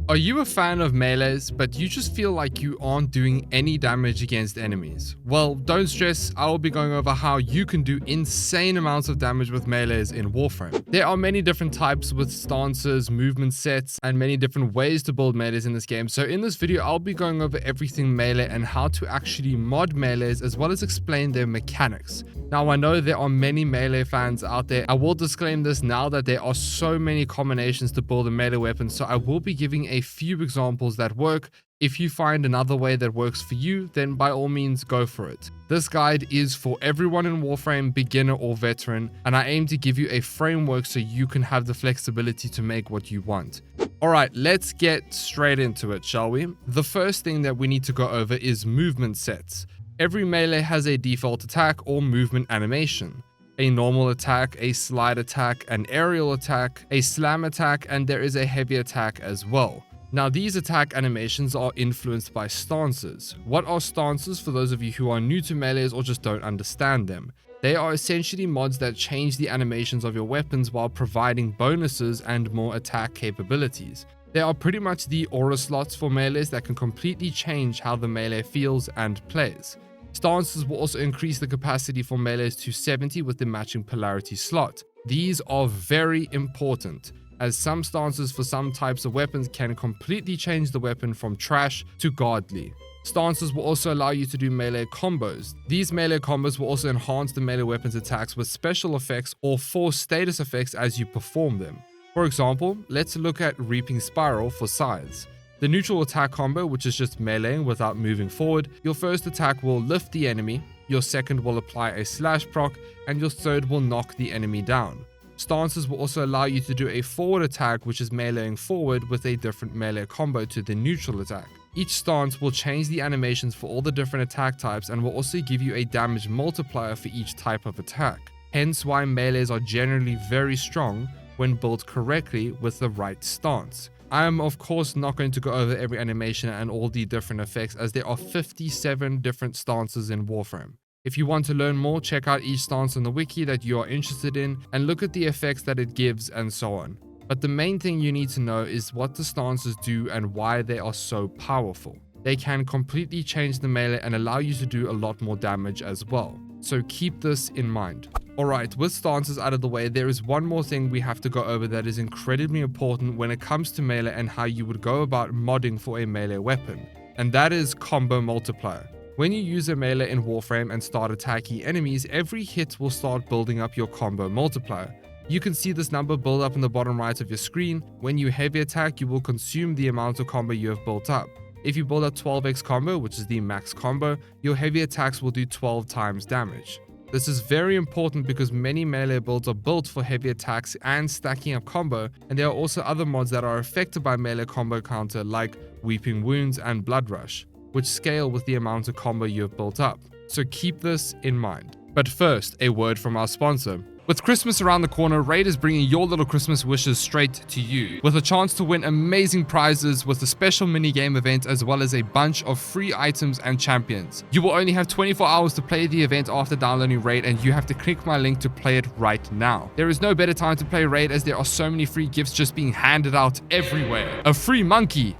Are you a fan of melees, but you just feel like you aren't doing any damage against enemies? Well, don't stress, I will be going over how you can do insane amounts of damage with melees in Warframe. There are many different types with stances, movement sets, and many different ways to build melees in this game. So in this video, I'll be going over everything melee and how to actually mod melees as well as explain their mechanics. Now, I know there are many melee fans out there. I will disclaim this now that there are so many combinations to build a melee weapon, so I will be giving a few examples that work. If you find another way that works for you, then by all means go for it. This guide is for everyone in Warframe, beginner or veteran, and I aim to give you a framework so you can have the flexibility to make what you want. Alright, let's get straight into it, shall we? The first thing that we need to go over is movement sets. Every melee has a default attack or movement animation. A normal attack, a slide attack, an aerial attack, a slam attack, and there is a heavy attack as well. Now, these attack animations are influenced by stances. What are stances for those of you who are new to melees or just don't understand them? They are essentially mods that change the animations of your weapons while providing bonuses and more attack capabilities. They are pretty much the aura slots for melees that can completely change how the melee feels and plays. Stances will also increase the capacity for melees to 70 with the matching polarity slot. These are very important, as some stances for some types of weapons can completely change the weapon from trash to godly. Stances will also allow you to do melee combos. These melee combos will also enhance the melee weapon's attacks with special effects or force status effects as you perform them. For example, let's look at Reaping Spiral for scythes. The neutral attack combo, which is just meleeing without moving forward, your first attack will lift the enemy, your second will apply a slash proc, and your third will knock the enemy down. Stances will also allow you to do a forward attack, which is meleeing forward with a different melee combo to the neutral attack. Each stance will change the animations for all the different attack types and will also give you a damage multiplier for each type of attack. Hence why melees are generally very strong when built correctly with the right stance. I am of course not going to go over every animation and all the different effects, as there are 57 different stances in Warframe. If you want to learn more, check out each stance on the wiki that you are interested in and look at the effects that it gives and so on. But the main thing you need to know is what the stances do and why they are so powerful. They can completely change the melee and allow you to do a lot more damage as well. So keep this in mind. Alright, with stances out of the way, there is one more thing we have to go over that is incredibly important when it comes to melee and how you would go about modding for a melee weapon. And that is combo multiplier. When you use a melee in Warframe and start attacking enemies, every hit will start building up your combo multiplier. You can see this number build up in the bottom right of your screen. When you heavy attack, you will consume the amount of combo you have built up. If you build up 12x combo, which is the max combo, your heavy attacks will do 12 times damage. This is very important because many melee builds are built for heavy attacks and stacking up combo, and there are also other mods that are affected by melee combo counter like Weeping Wounds and Blood Rush, which scale with the amount of combo you have built up. So keep this in mind. But first, a word from our sponsor. With Christmas around the corner, Raid is bringing your little Christmas wishes straight to you, with a chance to win amazing prizes with a special mini-game event as well as a bunch of free items and champions. You will only have 24 hours to play the event after downloading Raid, and you have to click my link to play it right now. There is no better time to play Raid as there are so many free gifts just being handed out everywhere. A free monkey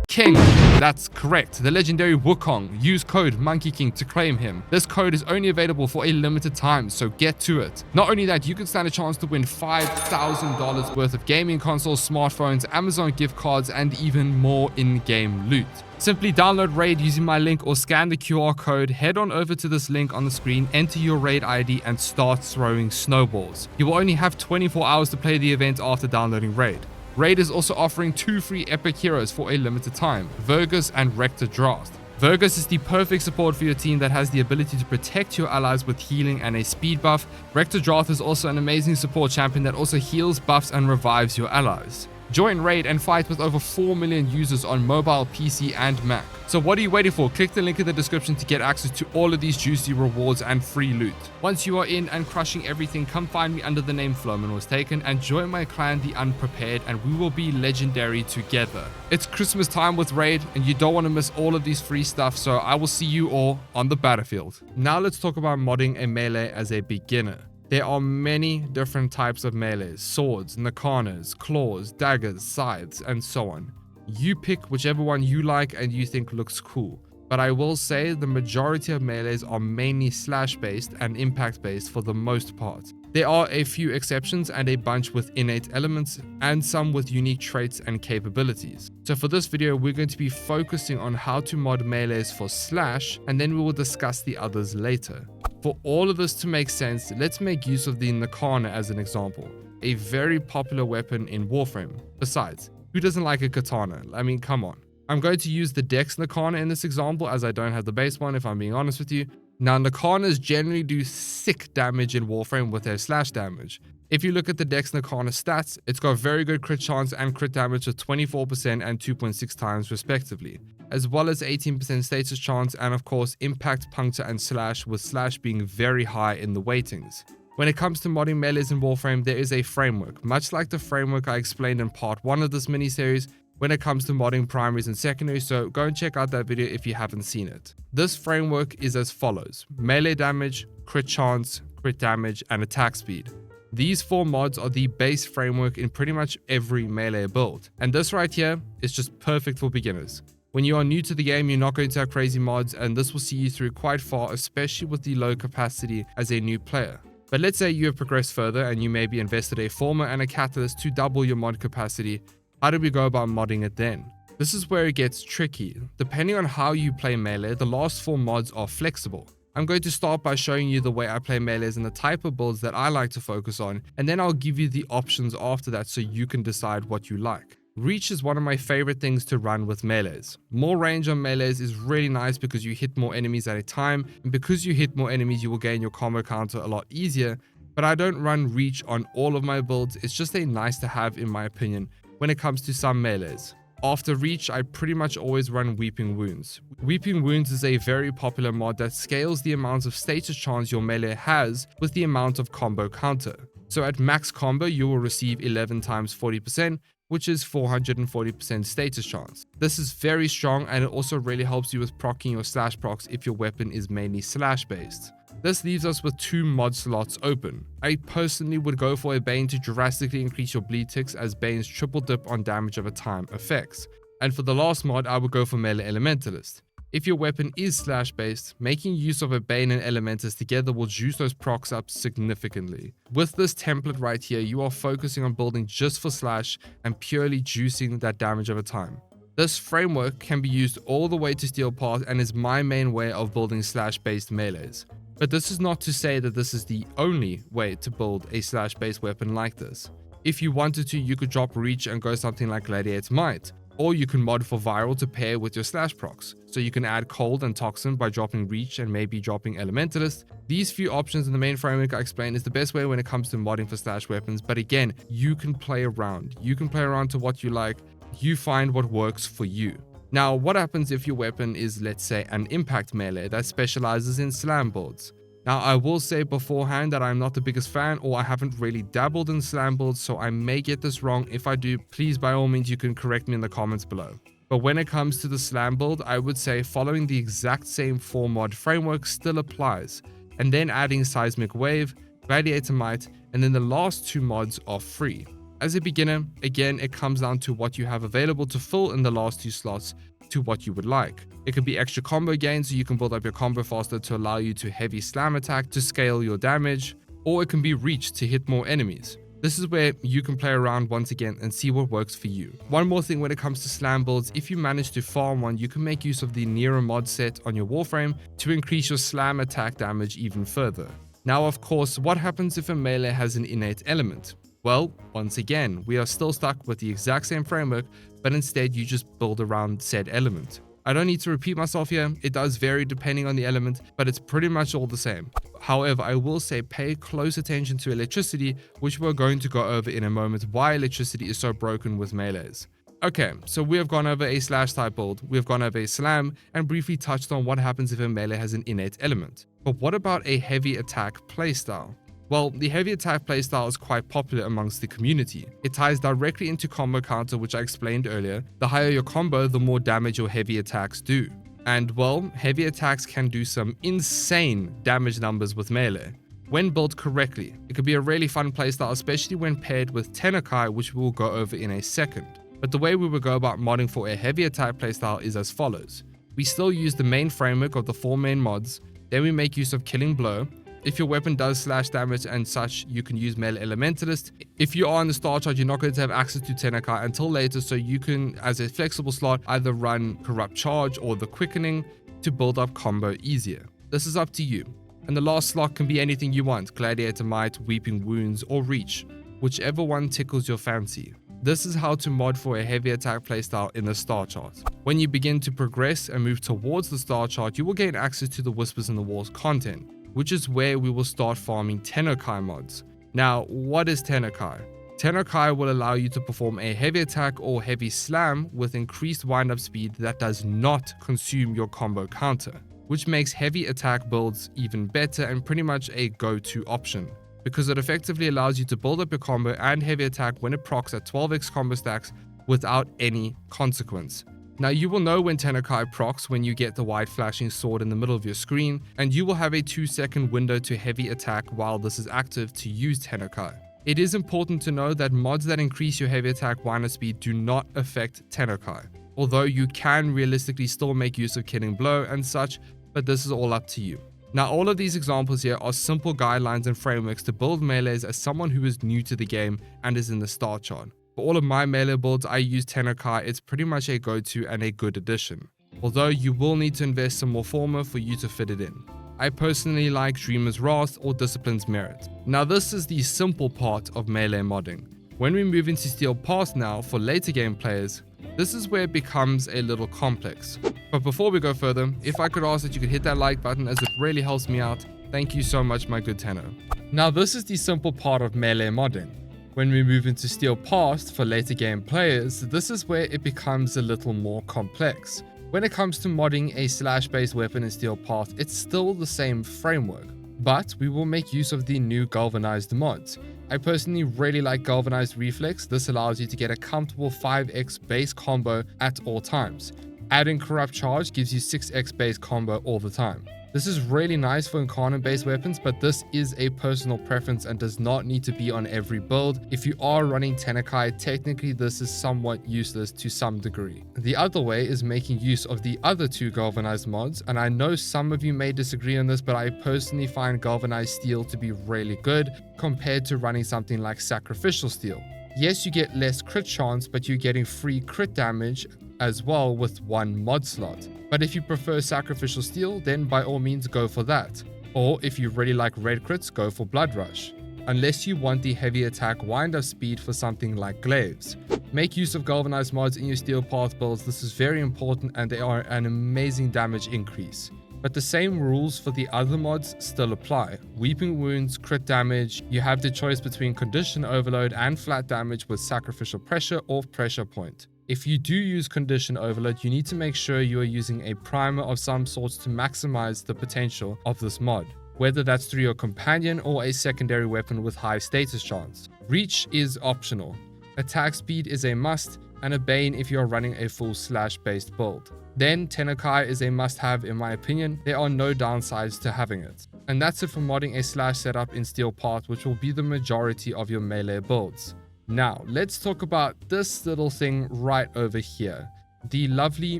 King, that's correct, the legendary Wukong. Use code Monkey King to claim him. This code is only available for a limited time, so get to it. Not only that, you can stand a chance to win $5,000 worth of gaming consoles, smartphones, Amazon gift cards, and even more in-game loot. Simply download Raid using my link or scan the QR code, head on over to this link on the screen, enter your Raid ID, and start throwing snowballs. You will only have 24 hours to play the event after downloading Raid. Raid is also offering 2 free epic heroes for a limited time, Vergus and Rector Draft. Vergus is the perfect support for your team that has the ability to protect your allies with healing and a speed buff. Rector Draft is also an amazing support champion that also heals, buffs, and revives your allies. Join Raid and fight with over 4 million users on mobile, PC, and Mac. So what are you waiting for? Click the link in the description to get access to all of these juicy rewards and free loot. Once you are in and crushing everything, come find me under the name Floman Was Taken and join my clan, The Unprepared, and we will be legendary together. It's Christmas time with Raid, and you don't want to miss all of these free stuff, so I will see you all on the battlefield. Now let's talk about modding a melee as a beginner. There are many different types of melees: swords, nakanas, claws, daggers, scythes, and so on. You pick whichever one you like and you think looks cool. But I will say the majority of melees are mainly slash based and impact based for the most part. There are a few exceptions and a bunch with innate elements and some with unique traits and capabilities. So for this video, we're going to be focusing on how to mod melees for slash, and then we will discuss the others later. For all of this to make sense, let's make use of the Nakana as an example, a very popular weapon in Warframe. Besides, who doesn't like a katana? I mean, come on. I'm going to use the Dex Nakana in this example as I don't have the base one, if I'm being honest with you. Now, Nakanas generally do sick damage in Warframe with their slash damage. If you look at the Dex Nakana stats, it's got very good crit chance and crit damage of 24% and 2.6 times respectively, as well as 18% status chance and of course impact, puncture and slash, with slash being very high in the weightings. When it comes to modding melees in Warframe, there is a framework, much like the framework I explained in part 1 of this miniseries, when it comes to modding primaries and secondaries, so go and check out that video if you haven't seen it. This framework is as follows: melee damage, crit chance, crit damage, and attack speed. These 4 mods are the base framework in pretty much every melee build, and this right here is just perfect for beginners. When you are new to the game, you're not going to have crazy mods, and this will see you through quite far, especially with the low capacity as a new player. But let's say you have progressed further and you maybe invested a former and a catalyst to double your mod capacity. How do we go about modding it then? This is where it gets tricky. Depending on how you play melee, the last 4 mods are flexible. I'm going to start by showing you the way I play melees and the type of builds that I like to focus on, and then I'll give you the options after that so you can decide what you like. Reach is one of my favorite things to run with melees. More range on melees is really nice because you hit more enemies at a time, and because you hit more enemies you will gain your combo counter a lot easier, but I don't run reach on all of my builds. It's just a nice to have in my opinion when it comes to some melees. After reach, I pretty much always run Weeping Wounds. Weeping Wounds is a very popular mod that scales the amount of status chance your melee has with the amount of combo counter. So at max combo, you will receive 11 times 40%, which is 440% status chance. This is very strong, and it also really helps you with proccing your slash procs if your weapon is mainly slash based. This leaves us with 2 mod slots open. I personally would go for a Bane to drastically increase your bleed ticks, as Bane's triple dip on damage over time effects. And for the last mod, I would go for Melee Elementalist. If your weapon is slash based, making use of a Bane and Elementalist together will juice those procs up significantly. With this template right here, you are focusing on building just for slash and purely juicing that damage over time. This framework can be used all the way to Steelpath and is my main way of building slash based melees. But this is not to say that this is the only way to build a slash based weapon like this. If you wanted to, you could drop reach and go something like Gladiator Might, or you can mod for viral to pair with your slash procs. So you can add cold and toxin by dropping reach and maybe dropping elementalist. These few options in the main framework I explained is the best way when it comes to modding for slash weapons, but again, you can play around. You can play around to what you like. You find what works for you. Now, what happens if your weapon is, let's say, an impact melee that specializes in slam builds? Now, I will say beforehand that I'm not the biggest fan, or I haven't really dabbled in slam builds, so I may get this wrong. If I do, please by all means you can correct me in the comments below. But when it comes to the slam build, I would say following the exact same 4 mod framework still applies, and then adding Seismic Wave, Gladiator Might, and then the last 2 mods are free. As a beginner, again, it comes down to what you have available to fill in the last 2 slots to what you would like. It could be extra combo gain, so you can build up your combo faster to allow you to heavy slam attack to scale your damage, or it can be reach to hit more enemies. This is where you can play around once again and see what works for you. One more thing when it comes to slam builds, if you manage to farm one, you can make use of the Nero mod set on your Warframe to increase your slam attack damage even further. Now, of course, what happens if a melee has an innate element? Well, once again, we are still stuck with the exact same framework, but instead you just build around said element. I don't need to repeat myself here, it does vary depending on the element, but it's pretty much all the same. However, I will say pay close attention to electricity, which we're going to go over in a moment, why electricity is so broken with melees. Okay, so we have gone over a slash type build, we have gone over a slam, and briefly touched on what happens if a melee has an innate element. But what about a heavy attack playstyle? Well, the heavy attack playstyle is quite popular amongst the community. It ties directly into combo counter, which I explained earlier. The higher your combo, the more damage your heavy attacks do. And well, heavy attacks can do some insane damage numbers with melee. When built correctly, it could be a really fun playstyle, especially when paired with Tennokai, which we will go over in a second. But the way we would go about modding for a heavy attack playstyle is as follows. We still use the main framework of the 4 main mods, then we make use of Killing Blow. If your weapon does slash damage and such, you can use Melee Elementalist. If you are on the star chart, you're not going to have access to Tennokai until later, so you can, as a flexible slot, either run Corrupt Charge or the Quickening to build up combo easier. This is up to you. And the last slot can be anything you want, Gladiator Might, Weeping Wounds, or Reach, whichever one tickles your fancy. This is how to mod for a heavy attack playstyle in the star chart. When you begin to progress and move towards the star chart, you will gain access to the Whispers in the Walls content, which is where we will start farming Tennokai mods. Now, what is Tennokai? Tennokai will allow you to perform a heavy attack or heavy slam with increased wind-up speed that does not consume your combo counter, which makes heavy attack builds even better and pretty much a go-to option, because it effectively allows you to build up your combo and heavy attack when it procs at 12x combo stacks without any consequence. Now you will know when Tennokai procs when you get the white flashing sword in the middle of your screen, and you will have a 2-second window to heavy attack while this is active to use Tennokai. It is important to know that mods that increase your heavy attack wind-up speed do not affect Tennokai, although you can realistically still make use of Killing Blow and such, but this is all up to you. Now all of these examples here are simple guidelines and frameworks to build melees as someone who is new to the game and is in the star chart. For all of my melee builds, I use Tennokai. It's pretty much a go-to and a good addition, although you will need to invest some more Forma for you to fit it in. I personally like Dreamer's Wrath or Discipline's Merit. Now this is the simple part of melee modding. When we move into Steelpath now for later game players, this is where it becomes a little complex. But before we go further, if I could ask that you could hit that like button as it really helps me out. Thank you so much, my good Tenno. Now this is the simple part of melee modding. When we move into Steelpath for later game players, this is where it becomes a little more complex. When it comes to modding a slash-based weapon in Steelpath, it's still the same framework, but we will make use of the new galvanized mods. I personally really like Galvanized Reflex. This allows you to get a comfortable 5x base combo at all times. Adding Corrupt Charge gives you 6x base combo all the time. This is really nice for Incarnate-based weapons, but this is a personal preference and does not need to be on every build. If you are running Tennokai, technically this is somewhat useless to some degree. The other way is making use of the other 2 Galvanized mods, and I know some of you may disagree on this, but I personally find Galvanized Steel to be really good compared to running something like Sacrificial Steel. Yes, you get less crit chance, but you're getting free crit damage as well with 1 mod slot. But if you prefer Sacrificial Steel, then by all means go for that. Or if you really like red crits, go for Blood Rush. Unless you want the heavy attack wind-up speed for something like Glaives. Make use of Galvanized mods in your Steelpath builds. This is very important and they are an amazing damage increase. But the same rules for the other mods still apply. Weeping Wounds, crit damage, you have the choice between Condition Overload and flat damage with Sacrificial Pressure or Pressure Point. If you do use Condition Overload, you need to make sure you are using a primer of some sorts to maximize the potential of this mod, whether that's through your companion or a secondary weapon with high status chance. Reach is optional. Attack speed is a must, and a Bane if you're running a full slash-based build. Then Tennokai is a must-have in my opinion. There are no downsides to having it. And that's it for modding a slash setup in Steelpath, which will be the majority of your melee builds. Now, let's talk about this little thing right over here, the lovely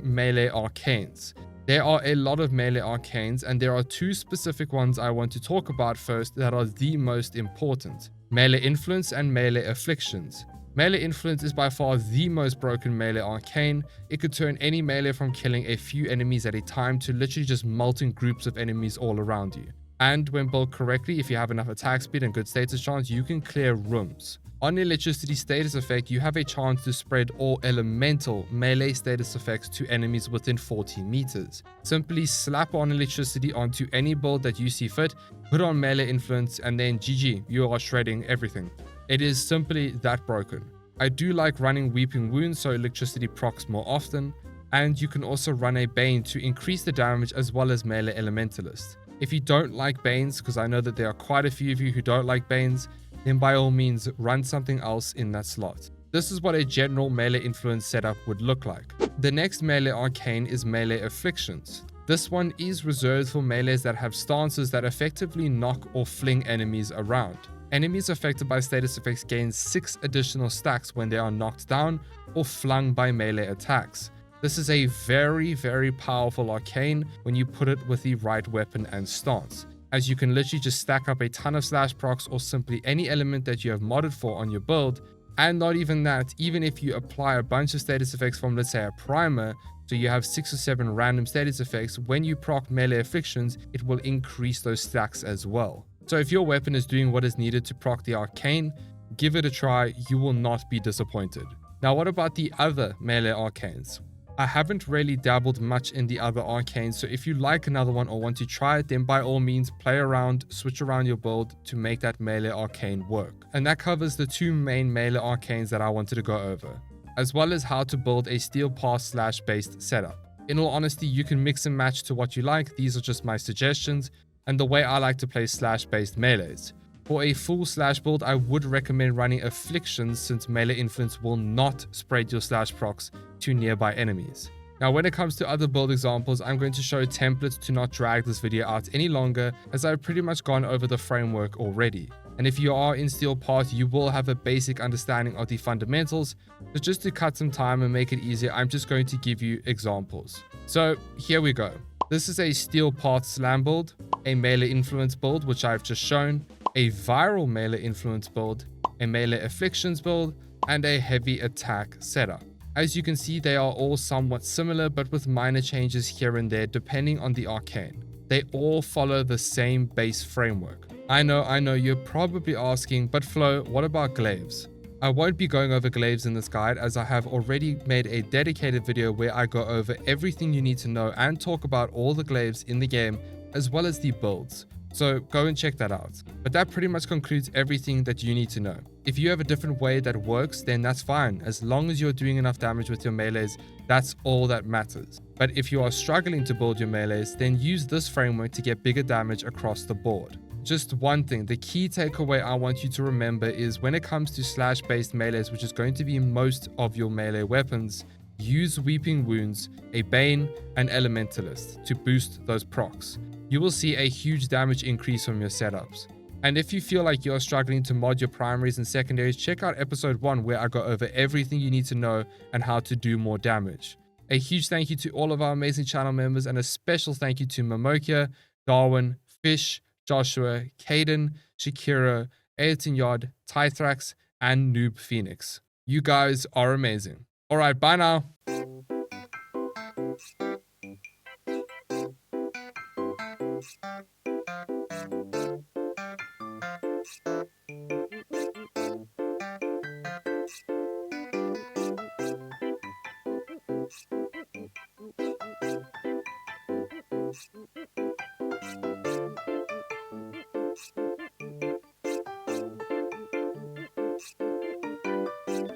melee arcanes. There are a lot of melee arcanes, and there are 2 specific ones I want to talk about first that are the most important. Melee Influence and Melee Afflictions. Melee Influence is by far the most broken melee arcane. It could turn any melee from killing a few enemies at a time to literally just multing groups of enemies all around you. And when built correctly, if you have enough attack speed and good status chance, you can clear rooms. On Electricity status effect, you have a chance to spread all elemental melee status effects to enemies within 14 meters. Simply slap on Electricity onto any build that you see fit, put on Melee Influence, and then GG, you are shredding everything. It is simply that broken. I do like running Weeping Wounds so Electricity procs more often, and you can also run a Bane to increase the damage as well as Melee Elementalist. If you don't like Banes, because I know that there are quite a few of you who don't like Banes, then by all means run something else in that slot. This is what a general melee influence setup would look like. The next melee arcane is Melee Afflictions. This one is reserved for melees that have stances that effectively knock or fling enemies around. Enemies affected by status effects gain 6 additional stacks when they are knocked down or flung by melee attacks. This is a very powerful arcane when you put it with the right weapon and stance, as you can literally just stack up a ton of slash procs or simply any element that you have modded for on your build. And not even that, even if you apply a bunch of status effects from, let's say, a primer, so you have 6 or 7 random status effects, when you proc melee afflictions, it will increase those stacks as well. So if your weapon is doing what is needed to proc the arcane, give it a try, you will not be disappointed. Now what about the other melee arcanes? I haven't really dabbled much in the other arcanes, so if you like another one or want to try it, then by all means play around, switch around your build to make that melee arcane work. And that covers the 2 main melee arcanes that I wanted to go over, as well as how to build a Steelpath slash based setup. In all honesty, you can mix and match to what you like, these are just my suggestions, and the way I like to play slash based melees. For a full slash build, I would recommend running afflictions since melee influence will not spread your slash procs to nearby enemies. Now when it comes to other build examples, I'm going to show templates to not drag this video out any longer, as I've pretty much gone over the framework already. And if you are in Steelpath, you will have a basic understanding of the fundamentals, but just to cut some time and make it easier, I'm just going to give you examples. So here we go. This is a Steelpath slam build, a melee influence build, which I've just shown, a viral melee influence build, a melee afflictions build, and a heavy attack setup. As you can see, they are all somewhat similar, but with minor changes here and there depending on the arcane. They all follow the same base framework. I know, you're probably asking, but Flo, what about glaives? I won't be going over glaives in this guide, as I have already made a dedicated video where I go over everything you need to know and talk about all the glaives in the game, as well as the builds. So go and check that out. But that pretty much concludes everything that you need to know. If you have a different way that works, then that's fine. As long as you're doing enough damage with your melees, that's all that matters. But if you are struggling to build your melees, then use this framework to get bigger damage across the board. Just one thing, the key takeaway I want you to remember is when it comes to slash based melees, which is going to be most of your melee weapons, use Weeping Wounds, a Bane, and Elementalist to boost those procs. You will see a huge damage increase from your setups. And if you feel like you're struggling to mod your primaries and secondaries, check out episode 1 where I go over everything you need to know and how to do more damage. A huge thank you to all of our amazing channel members, and a special thank you to Momokia, Darwin, Fish, Joshua, Caden, Shakira, Ayrton Yod, Tythrax, and Noob Phoenix. You guys are amazing. Alright, bye now.